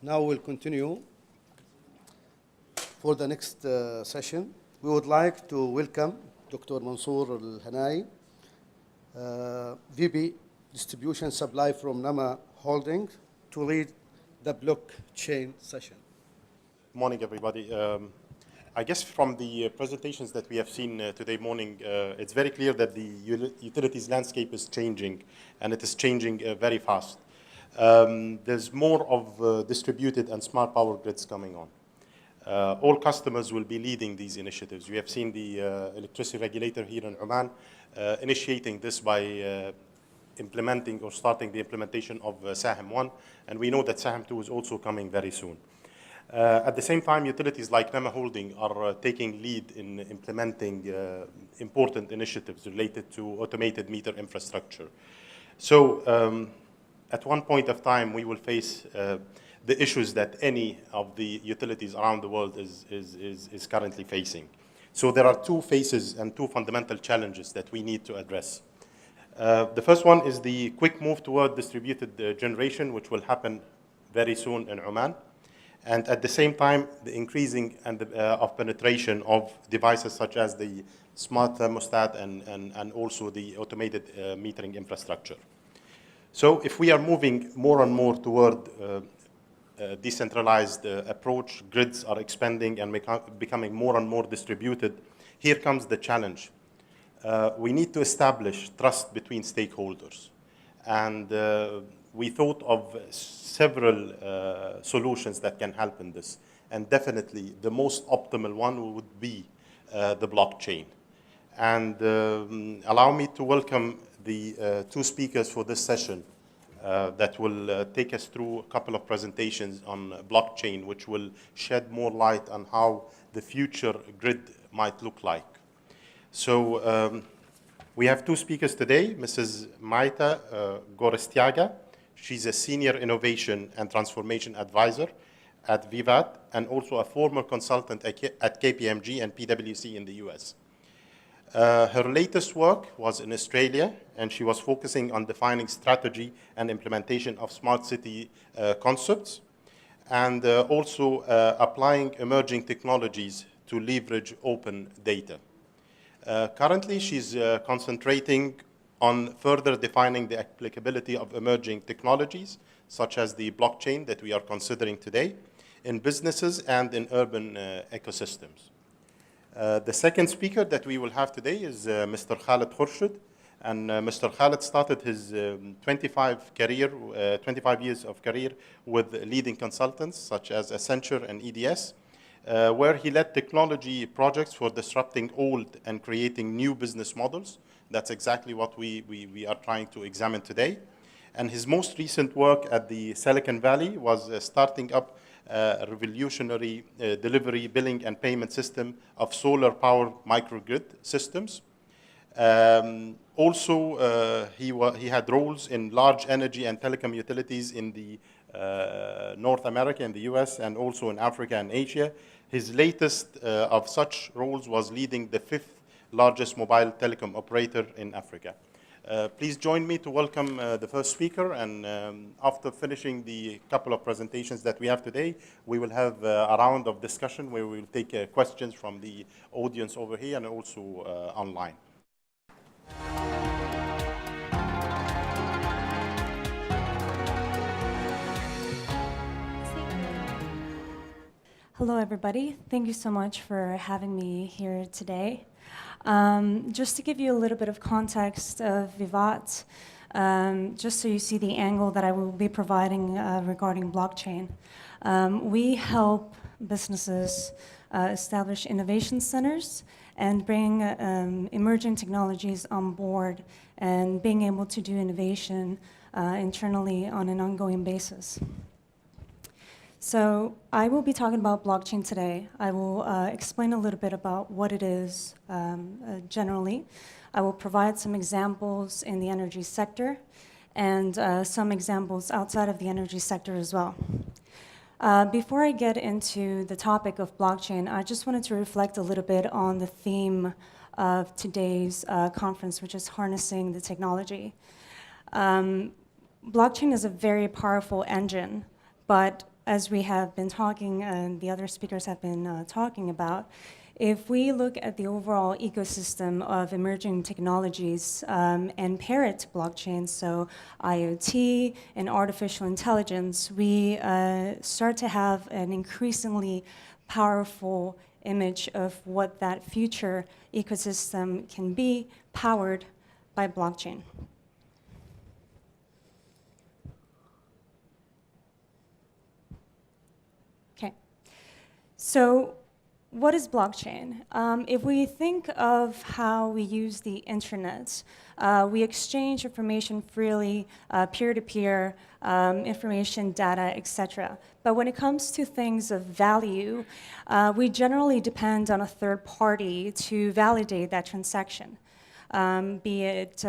Now we'll continue for the next session. We would like to welcome Dr. Mansour Al-Hanai, VP Distribution Supply from Nama Holdings, to lead the blockchain session. Good morning, everybody. I guess from the presentations that we have seen today morning, it's very clear that the utilities landscape is changing, and it is changing very fast. There's more of distributed and smart power grids coming on. All customers will be leading these initiatives. We have seen the electricity regulator here in Oman initiating this by implementing or starting the implementation of SAHM 1, and we know that SAHM 2 is also coming very soon. At the same time, utilities like Nama Holding are taking lead in implementing important initiatives related to automated meter infrastructure. So at one point of time, we will face the issues that any of the utilities around the world is currently facing. So there are two phases and two fundamental challenges that we need to address. The first one is the quick move toward distributed generation, which will happen very soon in Oman. And at the same time, the increasing of penetration of devices such as the smart thermostat and also the automated metering infrastructure. So if we are moving more and more toward a decentralized approach, grids are expanding and becoming more and more distributed, here comes the challenge. We need to establish trust between stakeholders. And we thought of several solutions that can help in this. And definitely the most optimal one would be the blockchain. And allow me to welcome the two speakers for this session that will take us through a couple of presentations on blockchain, which will shed more light on how the future grid might look like. So we have two speakers today, Mrs. Mayte Gorostiaga. She's a Senior Innovation and Transformation Advisor at Vivat and also a former consultant at KPMG and PwC in the US. Her latest work was in Australia, and she was focusing on defining strategy and implementation of smart city concepts, and also applying emerging technologies to leverage open data. Currently, she's concentrating on further defining the applicability of emerging technologies, such as the blockchain that we are considering today, in businesses and in urban ecosystems. The second speaker that we will have today is Mr. Khaled Khurshid. And Mr. Khaled started his 25 years of career with leading consultants such as Accenture and EDS, where he led technology projects for disrupting old and creating new business models. That's exactly what we are trying to examine today. And his most recent work at the Silicon Valley was starting up a revolutionary delivery, billing, and payment system of solar power microgrid systems. Also, he had roles in large energy and telecom utilities in the North America, in the US, and also in Africa and Asia. His latest of such roles was leading the 5th largest mobile telecom operator in Africa. Please join me to welcome the first speaker, and after finishing the couple of presentations that we have today, we will have a round of discussion where we will take questions from the audience over here and also online. Hello, everybody. Thank you so much for having me here today. Just to give you a little bit of context of Vivat, just so you see the angle that I will be providing regarding blockchain. We help businesses establish innovation centers and bring emerging technologies on board and being able to do innovation internally on an ongoing basis. So I will be talking about blockchain today. I will explain a little bit about what it is generally. I will provide some examples in the energy sector and some examples outside of the energy sector as well. Before I get into the topic of blockchain, I just wanted to reflect a little bit on the theme of today's conference, which is harnessing the technology. Blockchain is a very powerful engine, but as we have been talking and the other speakers have been talking about, if we look at the overall ecosystem of emerging technologies and pair it to blockchain, so IoT and artificial intelligence, we start to have an increasingly powerful image of what that future ecosystem can be, powered by blockchain. Okay, so what is blockchain? If we think of how we use the internet, we exchange information freely, peer-to-peer, information, data, etc. But when it comes to things of value, we generally depend on a third party to validate that transaction. Be it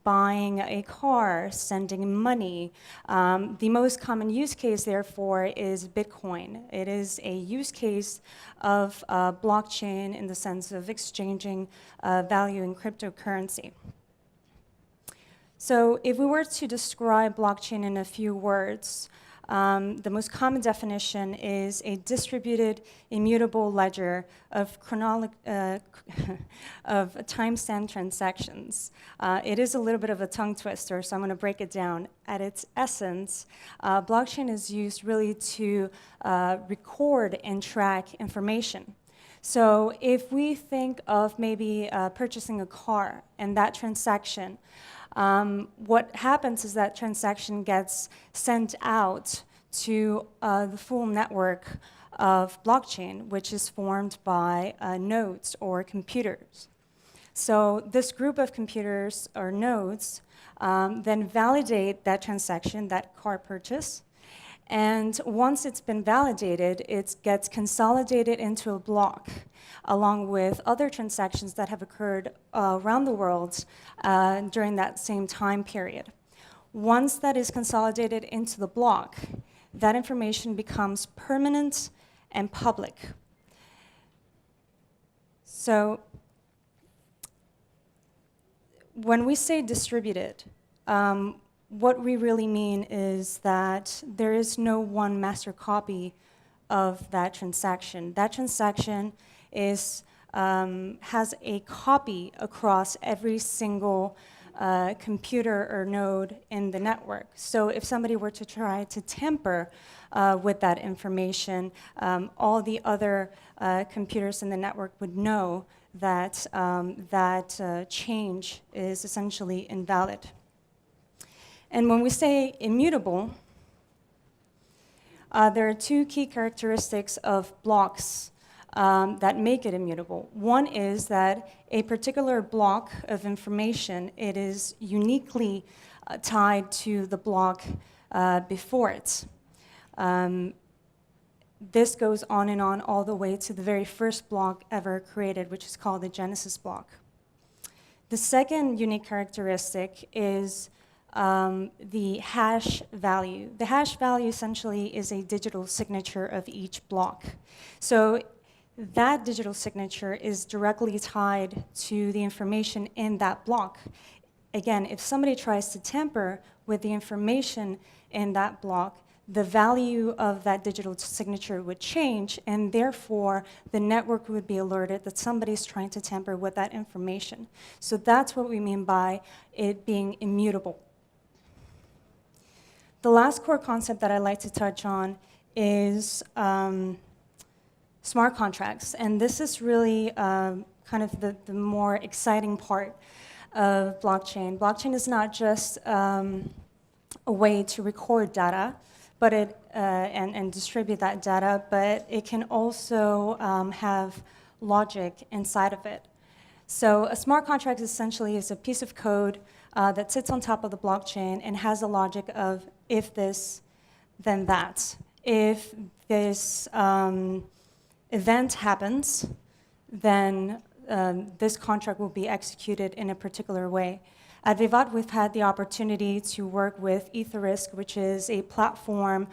buying a car, sending money. The most common use case, therefore, is Bitcoin. It is a use case of blockchain in the sense of exchanging value in cryptocurrency. So if we were to describe blockchain in a few words, the most common definition is a distributed, immutable ledger of timestamp transactions. It is a little bit of a tongue twister, so I'm going to break it down. At its essence, blockchain is used really to record and track information. So if we think of maybe purchasing a car and that transaction, what happens is that transaction gets sent out to the full network of blockchain, which is formed by nodes or computers. So this group of computers or nodes then validate that transaction, that car purchase. And once it's been validated, it gets consolidated into a block, along with other transactions that have occurred around the world during that same time period. Once that is consolidated into the block, that information becomes permanent and public. So when we say distributed, what we really mean is that there is no one master copy of that transaction. That transaction is, has a copy across every single computer or node in the network. So if somebody were to try to tamper with that information, all the other computers in the network would know that that change is essentially invalid. And when we say immutable, there are two key characteristics of blocks that make it immutable. One is that a particular block of information, it is uniquely tied to the block before it. This goes on and on all the way to the very first block ever created, which is called the Genesis block. The second unique characteristic is the hash value. The hash value essentially is a digital signature of each block. So that digital signature is directly tied to the information in that block. Again, if somebody tries to tamper with the information in that block, the value of that digital signature would change, and therefore the network would be alerted that somebody's trying to tamper with that information. So that's what we mean by it being immutable. The last core concept that I'd like to touch on is smart contracts. And this is really kind of the more exciting part of blockchain. Blockchain is not just a way to record data, but and distribute that data, but it can also have logic inside of it. So a smart contract essentially is a piece of code that sits on top of the blockchain and has a logic of if this, then that. If this event happens, then this contract will be executed in a particular way. At Vivat, we've had the opportunity to work with EtherRisk, which is a platform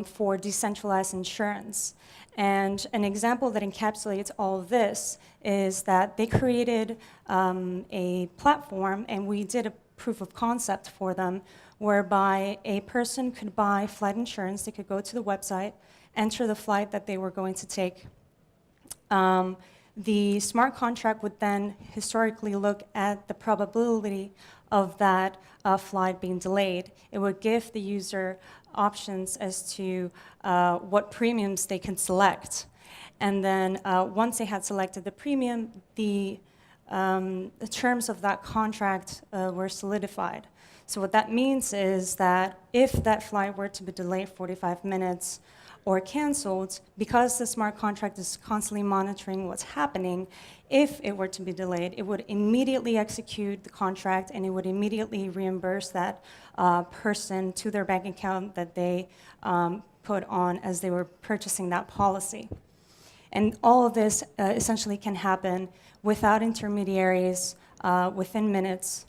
for decentralized insurance. And an example that encapsulates all of this is that they created a platform, and we did proof of concept for them, whereby a person could buy flight insurance. They could go to the website, enter the flight that they were going to take. The smart contract would then historically look at the probability of that flight being delayed. It would give the user options as to what premiums they can select. And then once they had selected the premium, the terms of that contract were solidified. So what that means is that if that flight were to be delayed 45 minutes or canceled, because the smart contract is constantly monitoring what's happening, if it were to be delayed, it would immediately execute the contract and it would immediately reimburse that person to their bank account that they put on as they were purchasing that policy. And all of this essentially can happen without intermediaries, within minutes.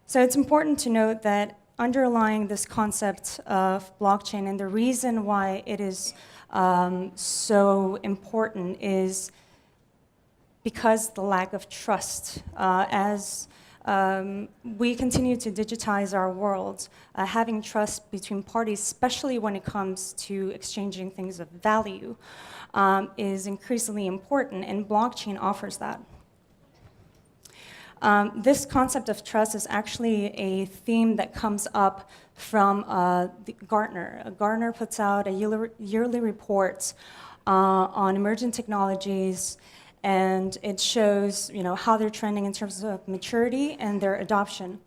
So it's important to note that underlying this concept of blockchain and the reason why it is so important is because the lack of trust. As we continue to digitize our world, having trust between parties, especially when it comes to exchanging things of value, is increasingly important, and blockchain offers that. This concept of trust is actually a theme that comes up from Gartner. Gartner puts out a yearly report on emerging technologies, and it shows how they're trending in terms of maturity and their adoption.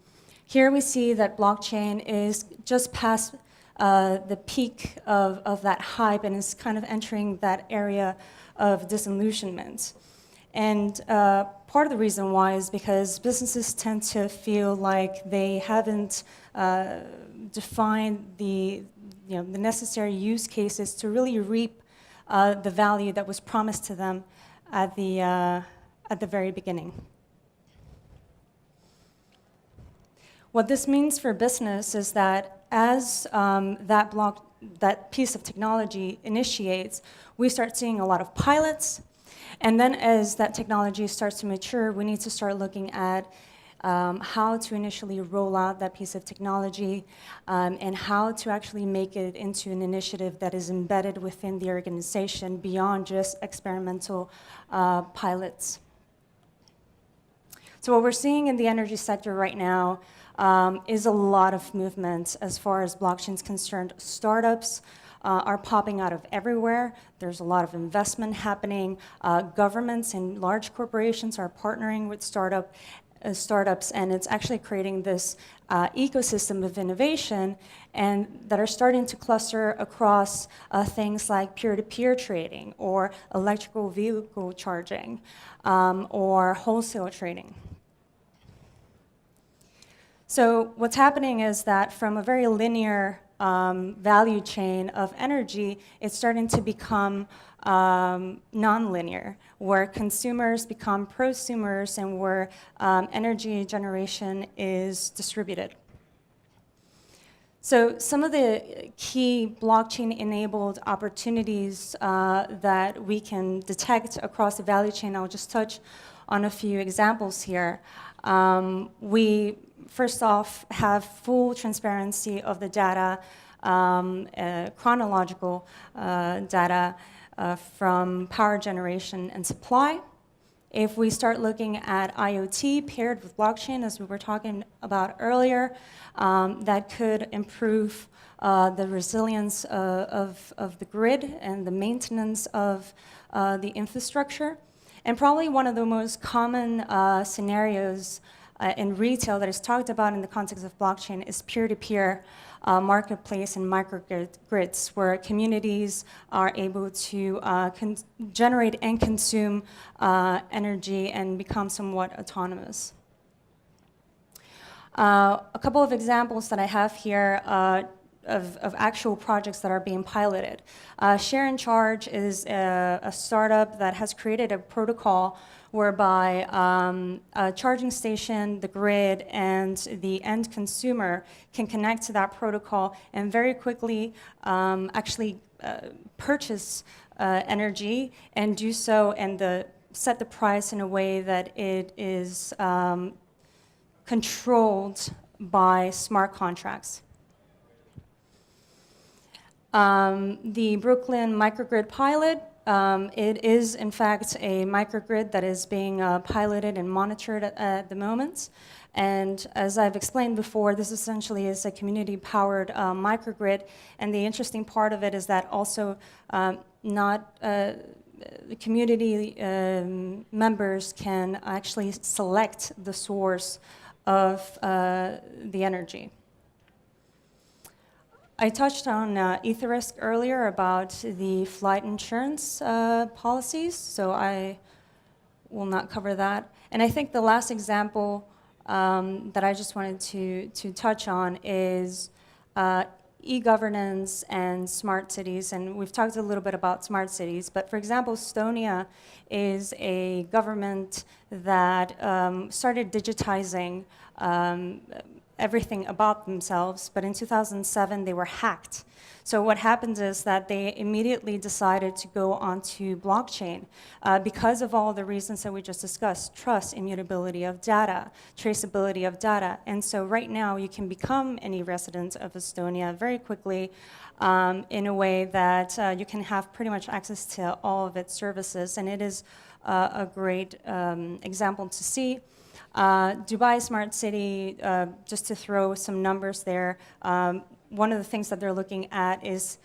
Here we see that blockchain is just past the peak of that hype and is kind of entering that area of disillusionment. And part of the reason why is because businesses tend to feel like they haven't defined the necessary use cases to really reap the value that was promised to them at the very beginning. What this means for business is that as that piece of technology initiates, we start seeing a lot of pilots. And then as that technology starts to mature, we need to start looking at how to initially roll out that piece of technology and how to actually make it into an initiative that is embedded within the organization beyond just experimental pilots. So what we're seeing in the energy sector right now is a lot of movement as far as blockchain is concerned. Startups are popping out of everywhere. There's a lot of investment happening. Governments and large corporations are partnering with startups, and it's actually creating this ecosystem of innovation and that are starting to cluster across things like peer-to-peer trading or electrical vehicle charging or wholesale trading. So what's happening is that from a very linear value chain of energy, it's starting to become non-linear, where consumers become prosumers and where energy generation is distributed. So some of the key blockchain-enabled opportunities that we can detect across the value chain, I'll just touch on a few examples here. We first off have full transparency of the data, chronological data from power generation and supply. If we start looking at IoT paired with blockchain, as we were talking about earlier, that could improve the resilience of the grid and the maintenance of the infrastructure. And probably one of the most common scenarios in retail that is talked about in the context of blockchain is peer-to-peer marketplace and microgrids, where communities are able to generate and consume energy and become somewhat autonomous. A couple of examples that I have here of actual projects that are being piloted. Share and Charge is a startup that has created a protocol whereby a charging station, the grid, and the end consumer can connect to that protocol and very quickly actually purchase energy and do so, and the set the price in a way that it is controlled by smart contracts. The Brooklyn microgrid pilot, it is in fact a microgrid that is being piloted and monitored at the moment. And as I've explained before, this essentially is a community-powered microgrid. And the interesting part of it is that also the community members can actually select the source of the energy. I touched on Etherisk earlier about the flight insurance policies, so I will not cover that. And I think the last example that I just wanted to touch on is e-governance and smart cities. And we've talked a little bit about smart cities, but for example, Estonia is a government that started digitizing everything about themselves, but in 2007 they were hacked. So what happens is that they immediately decided to go onto blockchain because of all the reasons that we just discussed: trust, immutability of data, traceability of data. And so right now you can become any resident of Estonia very quickly in a way that you can have pretty much access to all of its services, and it is a great example to see. Dubai Smart City, just to throw some numbers there, one of the things that they're looking at is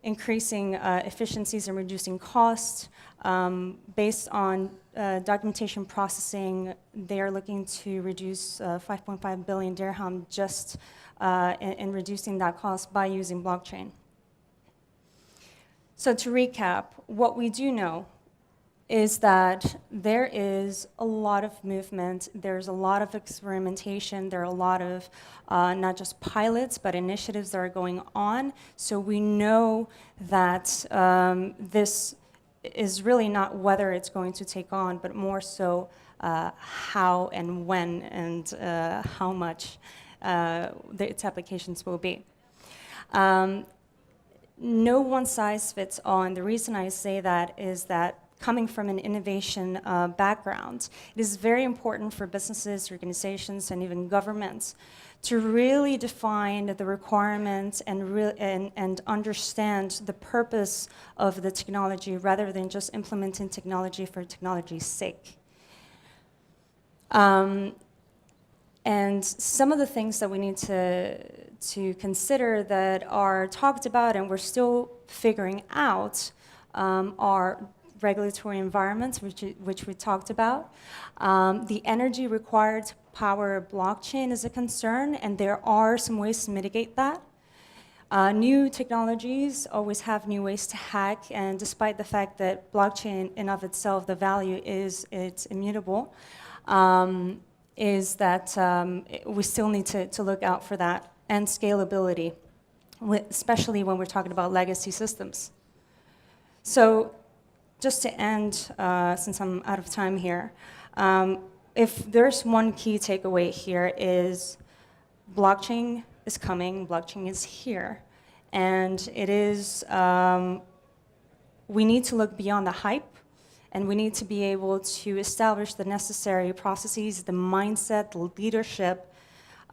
increasing efficiencies and reducing costs. Based on documentation processing, they are looking to reduce 5.5 billion dirham just in reducing that cost by using blockchain. So to recap, what we do know is that there is a lot of movement, there's a lot of experimentation, there are a lot of not just pilots, but initiatives that are going on. So we know that this is really not whether it's going to take on, but more so how and when and how much its applications will be. No one size fits all, and the reason I say that is that coming from an innovation background, it is very important for businesses, organizations, and even governments to really define the requirements and understand the purpose of the technology rather than just implementing technology for technology's sake. And some of the things that we need to consider that are talked about and we're still figuring out are regulatory environments, which we talked about. The energy required to power a blockchain is a concern, and there are some ways to mitigate that. New technologies always have new ways to hack, and despite the fact that blockchain in of itself, the value is it's immutable, is that we still need to look out for that, and scalability, especially when we're talking about legacy systems. So just to end, since I'm out of time here, if there's one key takeaway here is blockchain is coming, blockchain is here, and it is, we need to look beyond the hype, and we need to be able to establish the necessary processes, the mindset, the leadership,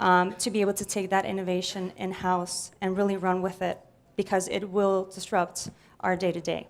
to be able to take that innovation in-house and really run with it, because it will disrupt our day-to-day.